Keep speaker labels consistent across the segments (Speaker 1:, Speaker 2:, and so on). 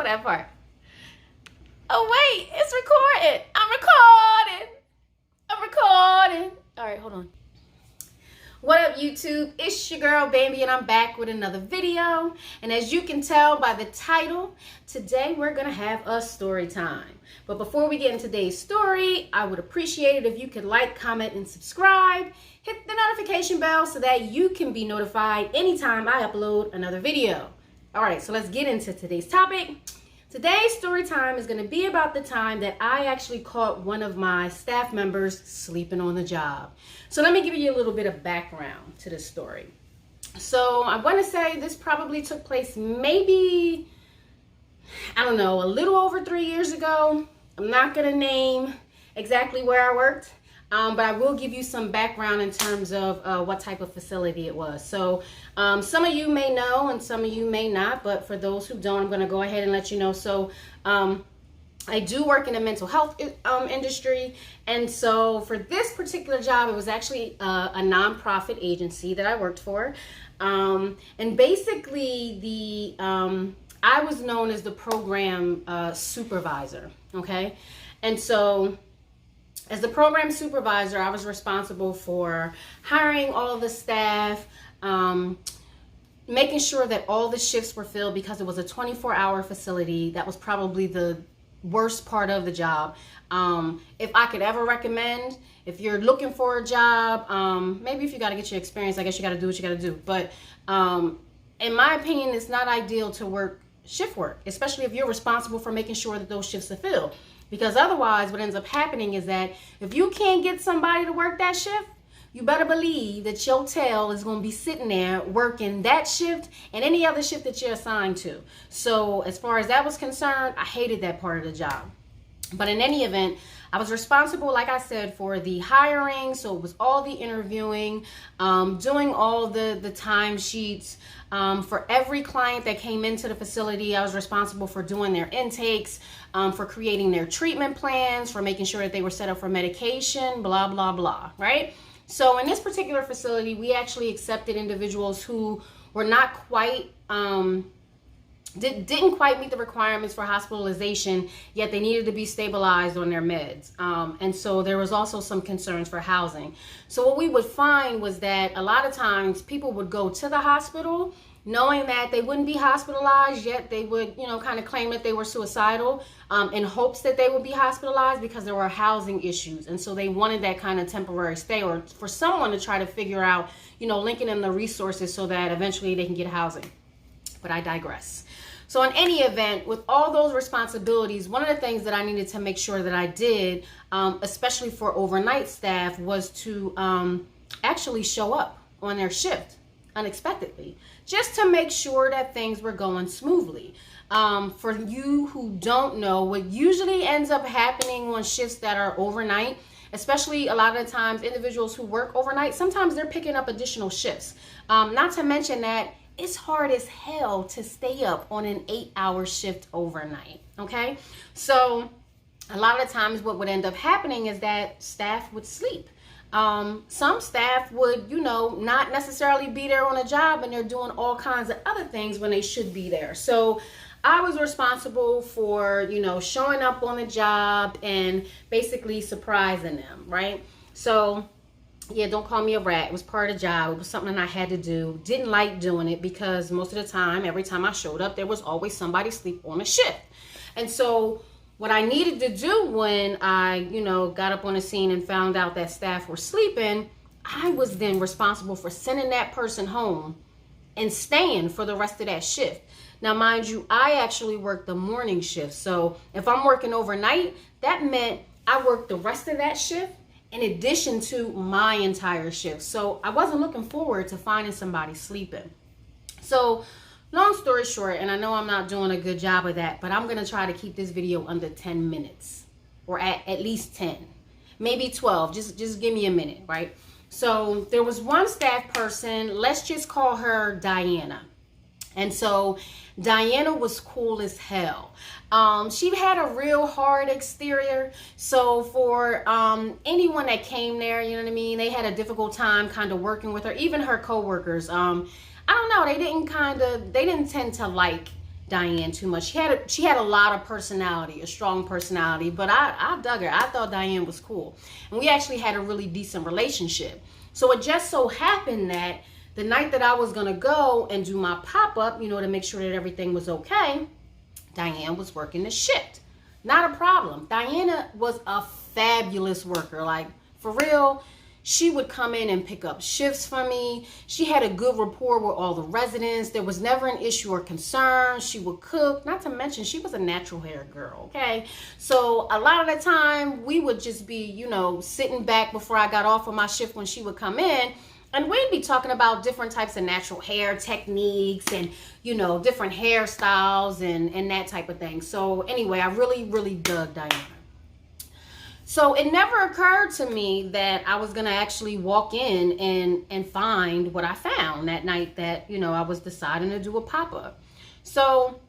Speaker 1: that part. Oh wait, it's recorded. I'm recording. All right, hold on. What up, YouTube? It's your girl Bambi, and I'm back with another video. And as you can tell by the title, today we're gonna have a story time. But before we get into today's story, I would appreciate it if you could like, comment, and subscribe. Hit the notification bell so that you can be notified anytime I upload another video. All right, so let's get into today's topic. Today's story time is going to be about the time that I actually caught one of my staff members sleeping on the job. So let me give you a little bit of background to this story. So I want to say this probably took place maybe, I don't know, a little over 3 years ago. I'm not going to name exactly where I worked. But I will give you some background in terms of what type of facility it was. So some of you may know and some of you may not, but for those who don't, I'm going to go ahead and let you know. So I do work in the mental health industry. And so for this particular job, it was actually a nonprofit agency that I worked for. And basically I was known as the program supervisor. Okay. And so as the program supervisor, I was responsible for hiring all the staff, making sure that all the shifts were filled because it was a 24-hour facility. That was probably the worst part of the job. If I could ever recommend, if you're looking for a job, maybe if you got to get your experience, I guess you got to do what you got to do. But in my opinion, it's not ideal to work shift work, especially if you're responsible for making sure that those shifts are filled. Because otherwise, what ends up happening is that if you can't get somebody to work that shift, you better believe that your tail is going to be sitting there working that shift and any other shift that you're assigned to. So as far as that was concerned, I hated that part of the job. But in any event, I was responsible, like I said, for the hiring. So it was all the interviewing, doing all the time sheets. For every client that came into the facility, I was responsible for doing their intakes, for creating their treatment plans, for making sure that they were set up for medication, blah, blah, blah, right? So in this particular facility, we actually accepted individuals who were not quite, didn't quite meet the requirements for hospitalization, yet they needed to be stabilized on their meds. And so there was also some concerns for housing. So what we would find was that a lot of times people would go to the hospital knowing that they wouldn't be hospitalized, yet they would, kind of claim that they were suicidal in hopes that they would be hospitalized because there were housing issues. And so they wanted that kind of temporary stay, or for someone to try to figure out, linking in the resources so that eventually they can get housing. But I digress. So in any event, with all those responsibilities, one of the things that I needed to make sure that I did, especially for overnight staff, was to actually show up on their shift unexpectedly, just to make sure that things were going smoothly. For you who don't know, what usually ends up happening on shifts that are overnight, especially a lot of the times individuals who work overnight, sometimes they're picking up additional shifts. Not to mention that it's hard as hell to stay up on an 8-hour shift overnight, okay? So a lot of times what would end up happening is that staff would sleep. Some staff would, not necessarily be there on a job, and they're doing all kinds of other things when they should be there. So I was responsible for, showing up on the job and basically surprising them, right? So yeah, don't call me a rat. It was part of the job. It was something I had to do. Didn't like doing it because most of the time, every time I showed up, there was always somebody asleep on a shift. And so what I needed to do when I, got up on the scene and found out that staff were sleeping, I was then responsible for sending that person home and staying for the rest of that shift. Now, mind you, I actually worked the morning shift. So if I'm working overnight, that meant I worked the rest of that shift in addition to my entire shift. So I wasn't looking forward to finding somebody sleeping. So long story short, and I know I'm not doing a good job of that, but I'm going to try to keep this video under 10 minutes, or at least 10, maybe 12. Just give me a minute, right? So there was one staff person, let's just call her Diana. And so Diana was cool as hell. She had a real hard exterior. So for anyone that came there, you know what I mean, they had a difficult time kind of working with her. Even her coworkers. I don't know, they didn't tend to like Diane too much. She had a lot of personality, a strong personality, but I dug her. I thought Diane was cool. And we actually had a really decent relationship. So it just so happened that the night that I was going to go and do my pop-up, you know, to make sure that everything was okay, Diane was working the shift. Not a problem. Diana was a fabulous worker. Like, for real, she would come in and pick up shifts for me. She had a good rapport with all the residents. There was never an issue or concern. She would cook. Not to mention, she was a natural hair girl, okay? So a lot of the time, we would just be, you know, sitting back before I got off of my shift when she would come in. And we'd be talking about different types of natural hair techniques and, you know, different hairstyles and that type of thing. So anyway, I really, really dug Diana. So it never occurred to me that I was going to actually walk in and find what I found that night that, you know, I was deciding to do a pop-up. So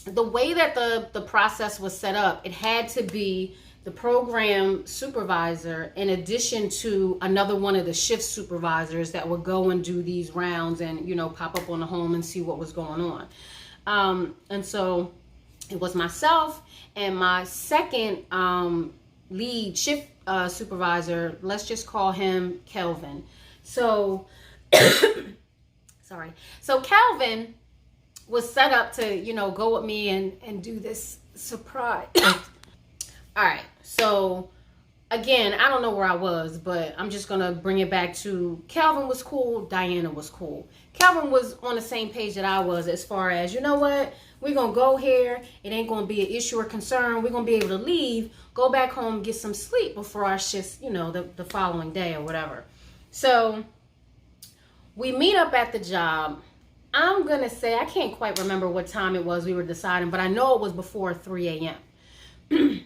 Speaker 1: the way that the process was set up, it had to be the program supervisor in addition to another one of the shift supervisors that would go and do these rounds and, you know, pop up on the home and see what was going on. And so it was myself and my second lead shift supervisor. Let's just call him Kelvin. So sorry. So Kelvin was set up to, you know, go with me and do this surprise. All right. So again, I don't know where I was, but I'm just going to bring it back to Kelvin was cool. Diana was cool. Kelvin was on the same page that I was as far as, you know what? We're going to go here. It ain't going to be an issue or concern. We're going to be able to leave, go back home, get some sleep before our shifts, you know, the following day or whatever. So we meet up at the job. I'm going to say, I can't quite remember what time it was we were deciding, but I know it was before 3 a.m.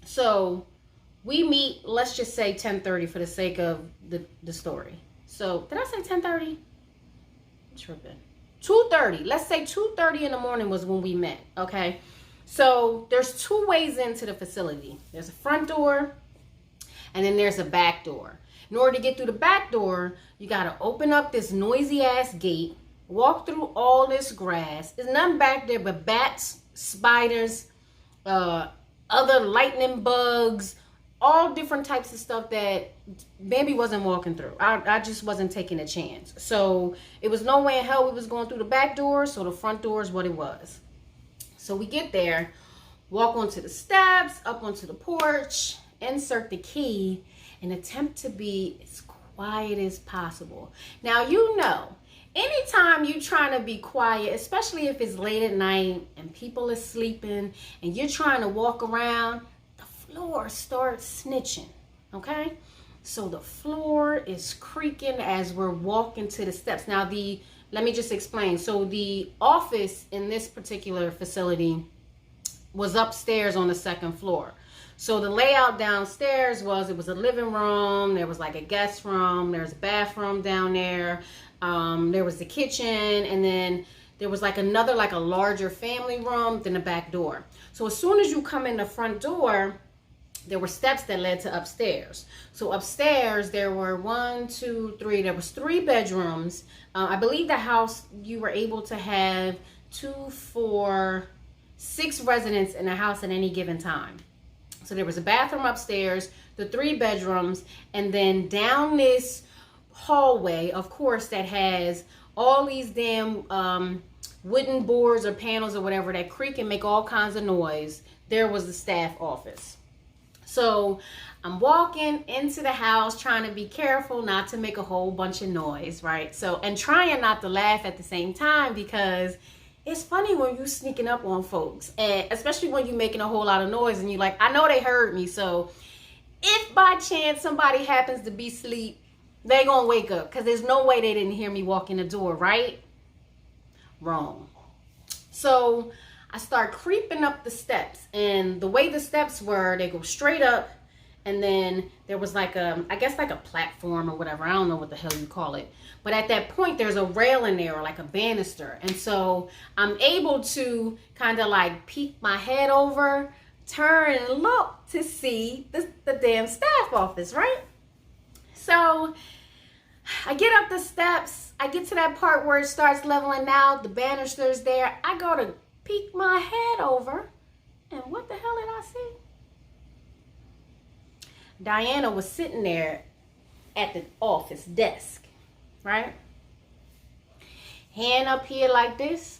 Speaker 1: So we meet, let's just say 10:30 for the sake of the story. So did I say 10:30? I'm tripping. 2:30. Let's say 2:30 in the morning was when we met. Okay. So there's two ways into the facility. There's a front door and then there's a back door. In order to get through the back door, you got to open up this noisy ass gate, walk through all this grass. There's nothing back there but bats, spiders, other lightning bugs, all different types of stuff that Bambi wasn't walking through. I just wasn't taking a chance. So it was no way in hell we was going through the back door, so the front door is what it was. So we get there, walk onto the steps, up onto the porch, insert the key, and attempt to be as quiet as possible. Now, you know, anytime you're trying to be quiet, especially if it's late at night and people are sleeping and you're trying to walk around, the floor starts snitching, okay? So the floor is creaking as we're walking to the steps. Now, let me just explain. So the office in this particular facility was upstairs on the second floor. So the layout downstairs was, it was a living room, there was like a guest room, there's a bathroom down there. There was the kitchen, and then there was like another, like a larger family room, then the back door. So as soon as you come in the front door, there were steps that led to upstairs. So upstairs, there were 1, 2, 3, there was 3 bedrooms. I believe the house, you were able to have 2, 4, 6 residents in the house at any given time. So there was a bathroom upstairs, the 3 bedrooms, and then down this hallway, of course, that has all these damn wooden boards or panels or whatever that creak and make all kinds of noise. There was the staff office. So I'm walking into the house trying to be careful not to make a whole bunch of noise, right? So, and trying not to laugh at the same time, because it's funny when you sneaking up on folks, and especially when you're making a whole lot of noise and you're like, I know they heard me. So if by chance somebody happens to be asleep, they gonna wake up, because there's no way they didn't hear me walk in the door, right? Wrong. So I start creeping up the steps, and the way the steps were, they go straight up, and then there was like I guess like a platform or whatever. I don't know what the hell you call it. But at that point, there's a railing there, or like a banister. And so I'm able to kind of like peek my head over, turn and look to see the damn staff office, right? So I get up the steps. I get to that part where it starts leveling out. The banister's there. I go to peeked my head over, and what the hell did I see? Diana was sitting there at the office desk, right? Hand up here like this,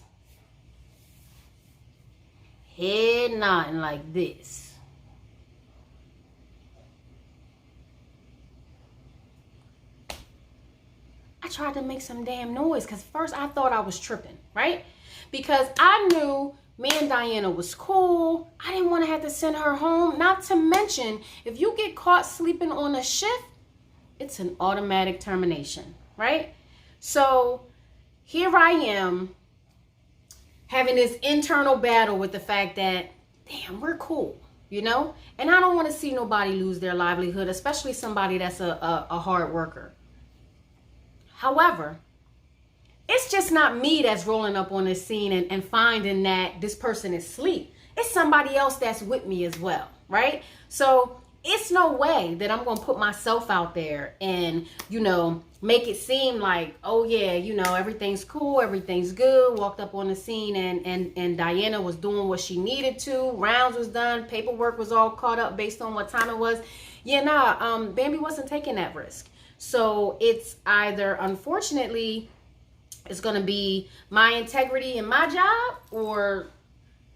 Speaker 1: head nodding like this. I tried to make some damn noise because first I thought I was tripping, right? Because I knew me and Diana was cool. I didn't want to have to send her home. Not to mention, if you get caught sleeping on a shift, it's an automatic termination, right? So here I am having this internal battle with the fact that, damn, we're cool, you know? And I don't want to see nobody lose their livelihood, especially somebody that's a hard worker. However, it's just not me that's rolling up on this scene and finding that this person is asleep. It's somebody else that's with me as well, right? So it's no way that I'm going to put myself out there and, you know, make it seem like, oh yeah, you know, everything's cool, everything's good. Walked up on the scene and Diana was doing what she needed to. Rounds was done. Paperwork was all caught up based on what time it was. Yeah, nah, Bambi wasn't taking that risk. So it's either, unfortunately, it's going to be my integrity in my job or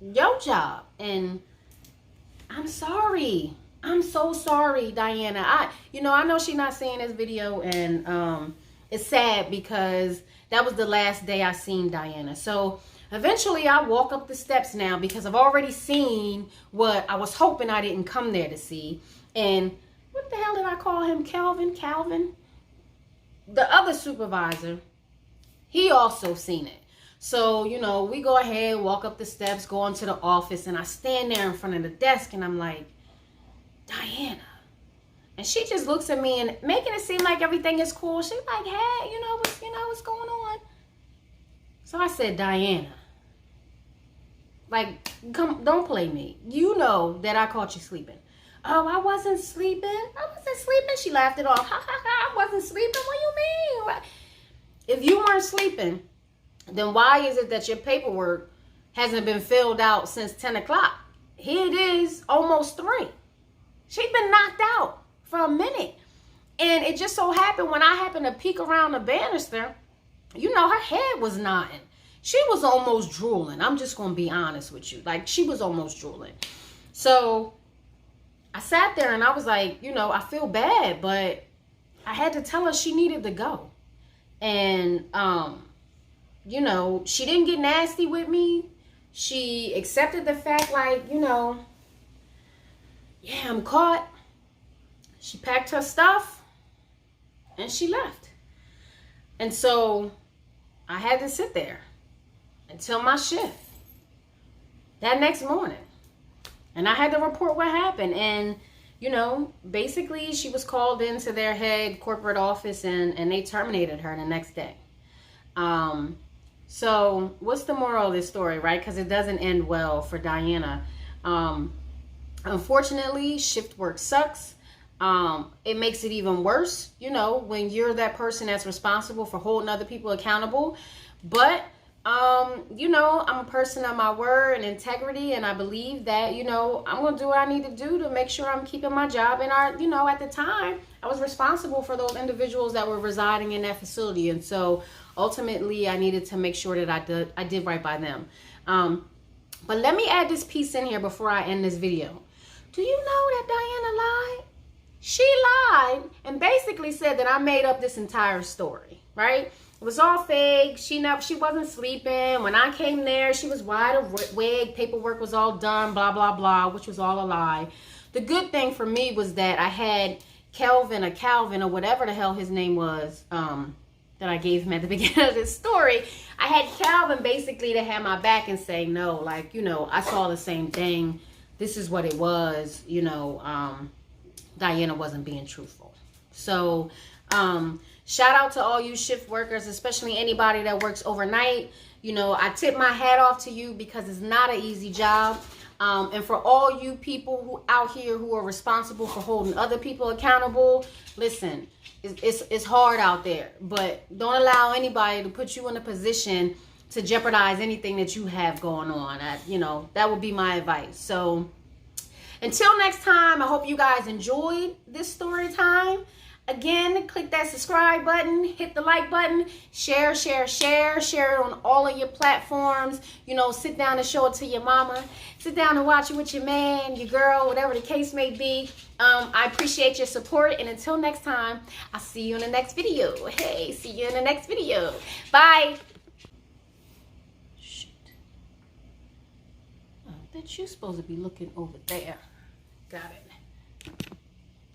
Speaker 1: your job. And I'm sorry. I'm so sorry, Diana. I know she's not seeing this video, and it's sad because that was the last day I seen Diana. So eventually I walk up the steps now because I've already seen what I was hoping I didn't come there to see. And what the hell did I call him? Calvin? The other supervisor, he also seen it. So, you know, we go ahead, walk up the steps, go into the office, and I stand there in front of the desk, and I'm like, Diana. And she just looks at me and making it seem like everything is cool. She's like, hey, what's going on? So I said, Diana, like, come, don't play me. You know that I caught you sleeping. Oh, I wasn't sleeping. She laughed it off. Ha, ha, ha, I wasn't sleeping. What do you mean? If you weren't sleeping, then why is it that your paperwork hasn't been filled out since 10 o'clock? Here it is, almost 3. She'd been knocked out for a minute. And it just so happened when I happened to peek around the banister, you know, her head was nodding. She was almost drooling. I'm just going to be honest with you. Like, she was almost drooling. So I sat there and I was like, you know, I feel bad, but I had to tell her she needed to go. And, you know, she didn't get nasty with me. She accepted the fact, like, you know, yeah, I'm caught. She packed her stuff and she left. And so I had to sit there until my shift that next morning. And I had to report what happened. And, you know, basically she was called into their head corporate office and they terminated her the next day. So what's the moral of this story, right? Because it doesn't end well for Diana. Unfortunately, shift work sucks. It makes it even worse, you know, when you're that person that's responsible for holding other people accountable. But, you know, I'm a person of my word and integrity, and I believe that, you know, I'm going to do what I need to do to make sure I'm keeping my job. And you know, at the time, I was responsible for those individuals that were residing in that facility. And so ultimately, I needed to make sure that I did right by them. But let me add this piece in here before I end this video. Do you know that Diana lied? She lied and basically said that I made up this entire story, right? It was all fake. She wasn't sleeping. When I came there, she was wide awake. Paperwork was all done, blah, blah, blah, which was all a lie. The good thing for me was that I had Calvin or whatever the hell his name was, that I gave him at the beginning of this story. I had Calvin basically to have my back and say, no, like, you know, I saw the same thing. This is what it was, you know, Diana wasn't being truthful. So, shout out to all you shift workers, especially anybody that works overnight. You know, I tip my hat off to you because it's not an easy job. And for all you people who out here who are responsible for holding other people accountable, listen, it's hard out there, but don't allow anybody to put you in a position to jeopardize anything that you have going on. You know, that would be my advice. So until next time, I hope you guys enjoyed this story time. Again, click that subscribe button, hit the like button, share it on all of your platforms. You know, sit down and show it to your mama. Sit down and watch it with your man, your girl, whatever the case may be. I appreciate your support. And until next time, I'll see you in the next video. Hey, see you in the next video. Bye. Shit. I bet you're supposed to be looking over there. Got it.